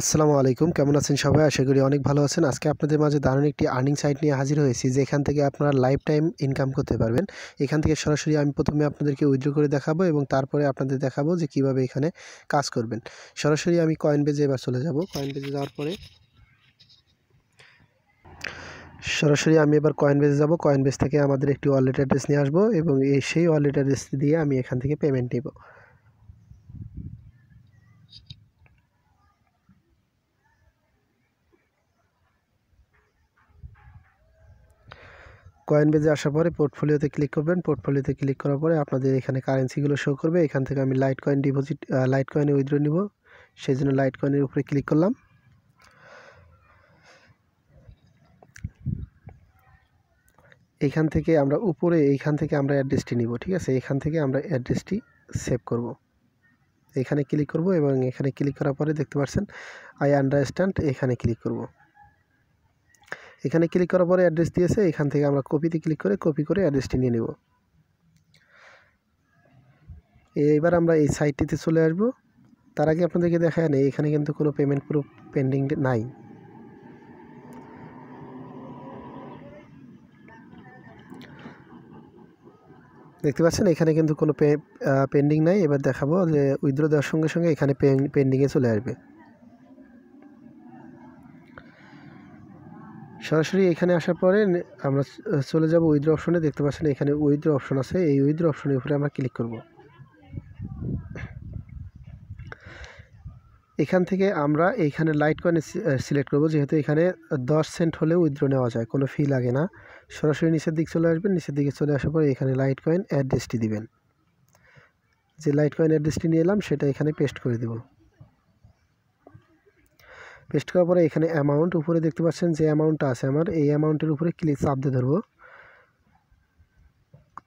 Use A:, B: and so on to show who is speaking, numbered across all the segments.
A: আসসালামু আলাইকুম, কেমন আছেন সবাই? আশা করি অনেক ভালো আছেন। আজকে আপনাদের মাঝে দারুণ একটি আর্নিং সাইট নিয়ে হাজির হয়েছি, যেখান থেকে আপনারা লাইফ টাইম ইনকাম করতে পারবেন। এখান থেকে সরাসরি আমি প্রথমে আপনাদেরকে উইথড্র করে দেখাবো এবং তারপরে আপনাদের দেখাবো যে কিভাবে এখানে কাজ করবেন। সরাসরি আমি কয়েনবেজে এবার চলে যাব। কয়েনবেজে যাওয়ার পরে সরাসরি আমি এবার কয়েনবেজে যাব। কয়েনবেজ থেকে আমাদের একটি ওয়ালেট অ্যাড্রেস নিয়ে আসবো এবং সেই ওয়ালেট অ্যাড্রেস দিয়ে আমি এখান থেকে পেমেন্ট নেব। কয়েনবেজে আসার পরে পোর্টফোলিওতে ক্লিক করবেন। পোর্টফোলিওতে ক্লিক করার পরে আপনাদের এখানে কারেন্সিগুলো শো করবে। এখান থেকে আমি লাইট কয়েনে উইথড্র নিব, সেই জন্য লাইট কয়েনের উপরে ক্লিক করলাম। এইখান থেকে আমরা অ্যাড্রেসটি নিব, ঠিক আছে? এখান থেকে আমরা অ্যাড্রেসটি সেভ করব। এখানে ক্লিক করব এবং এখানে ক্লিক করার পরে দেখতে পাচ্ছেন আই আন্ডারস্ট্যান্ড, এখানে ক্লিক করব। এখানে ক্লিক করার পরে অ্যাড্রেস দিয়েছে, এখান থেকে আমরা কপিতে ক্লিক করে কপি করে অ্যাড্রেসটি নিয়ে নেব। এবার আমরা এই সাইটটিতে চলে আসব। তার আগে আপনাদেরকে দেখায় নেই, এখানে কিন্তু কোনো পেমেন্ট প্রুফ পেন্ডিং নাই। দেখতে পাচ্ছেন এখানে কিন্তু কোনো পেন্ডিং নাই। এবার দেখাবো যে উইথড্র দেওয়ার সঙ্গে সঙ্গে এখানে পেন্ডিংয়ে চলে আসবে। সরাসরি এখানে আসার পরে আমরা চলে যাব উইথড্র অপশনে। দেখতে পাচ্ছেন এখানে উইথড্র অপশন আছে, এই উইথড্র অপশনের উপরে আমরা ক্লিক করব। এখান থেকে আমরা এইখানে লাইট কয়েন সিলেক্ট করব, যেহেতু এখানে 10 সেন্ট হলেও উইথড্র নেওয়া যায়, কোনো ফি লাগে না। সরাসরি নিচের দিকে চলে আসবেন। নিচের দিকে চলে আসার পরে এখানে লাইট কয়েন অ্যাড্রেসটি দিবেন। যে লাইট কয়েন অ্যাড্রেসটি নিয়ে এলাম সেটা এখানে পেস্ট করে দেব। পেস্ট করার পরে এখানে অ্যামাউন্ট উপরে দেখতে পাচ্ছেন যে অ্যামাউন্টটা আছে আমার, এই অ্যামাউন্টের উপরে চাপ দিয়ে ধরবো,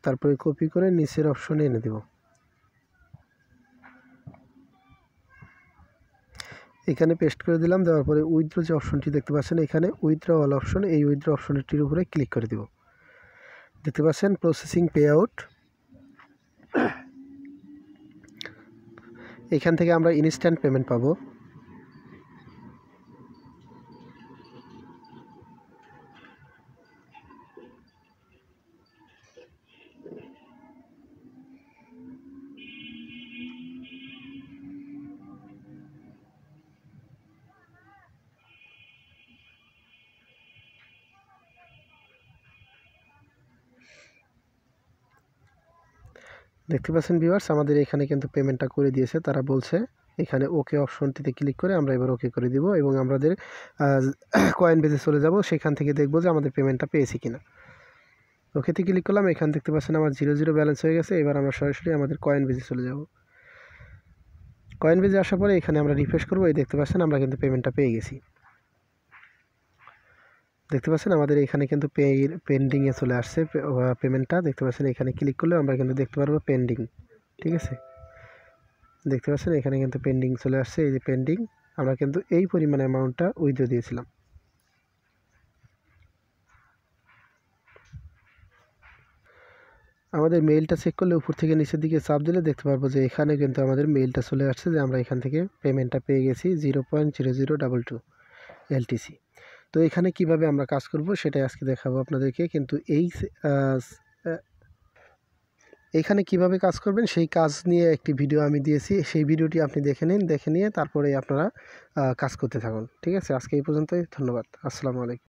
A: তারপরে কপি করে নিচের অপশনে এনে দেব। এখানে পেস্ট করে দিলাম। দেওয়ার পরে উইথড্র যে অপশনটি দেখতে পাচ্ছেন এখানে উইথড্র অল অপশন, এই উইথড্র অপশনটির উপরে ক্লিক করে দেব। দেখতে পাচ্ছেন প্রসেসিং পে আউট। এখান থেকে আমরা ইনস্ট্যান্ট পেমেন্ট পাবো। দেখতে পাচ্ছেন ভিউয়ার্স, আমাদের এখানে কিন্তু পেমেন্টটা করে দিয়েছে। তারা বলছে এখানে ওকে অপশনটিতে ক্লিক করে আমরা এবার ওকে করে দিব এবং আমাদের কয়েনবেজে চলে যাব। সেখান থেকে দেখব যে আমাদের পেমেন্টটা পেয়েছি কিনা। ওকেতে ক্লিক করলাম। এখানে দেখতে পাচ্ছেন আমার 0 ব্যালেন্স হয়ে গেছে। এবার আমরা সরাসরি আমাদের কয়েনবেজে চলে যাব। কয়েনবেজে আসার পরে এখানে আমরা রিফ্রেশ করব। এই দেখতে পাচ্ছেন আমরা কিন্তু পেমেন্টটা পেয়ে গেছি। দেখতে পাচ্ছেন আমাদের এখানে কিন্তু পেন্ডিংয়ে চলে আসছে পেমেন্টটা। দেখতে পাচ্ছেন এখানে ক্লিক করলে আমরা কিন্তু দেখতে পারবো পেন্ডিং, ঠিক আছে? দেখতে পাচ্ছেন এখানে কিন্তু পেন্ডিং চলে আসছে, এই যে পেন্ডিং। আমরা কিন্তু এই পরিমাণ অ্যামাউন্টটা উইথড্র দিয়েছিলাম। আমাদের মেইলটা চেক করলে উপর থেকে নিচের দিকে চাপ দিলে দেখতে পারবো যে এখানে কিন্তু আমাদের মেইলটা চলে আসছে যে আমরা এখান থেকে পেমেন্টটা পেয়ে গেছি 0.0022 LTC। তো এখানে কিভাবে আমরা কাজ করব সেটাই আজকে দেখাবো আপনাদেরকে। কিন্তু এইখানে কিভাবে কাজ করবেন সেই কাজ নিয়ে একটি ভিডিও আমি দিয়েছি, সেই ভিডিওটি আপনি দেখে নিন। দেখে নিয়ে তারপরে আপনারা কাজ করতে থাকুন, ঠিক আছে? আজকে এই পর্যন্তই। ধন্যবাদ। আসসালামু আলাইকুম।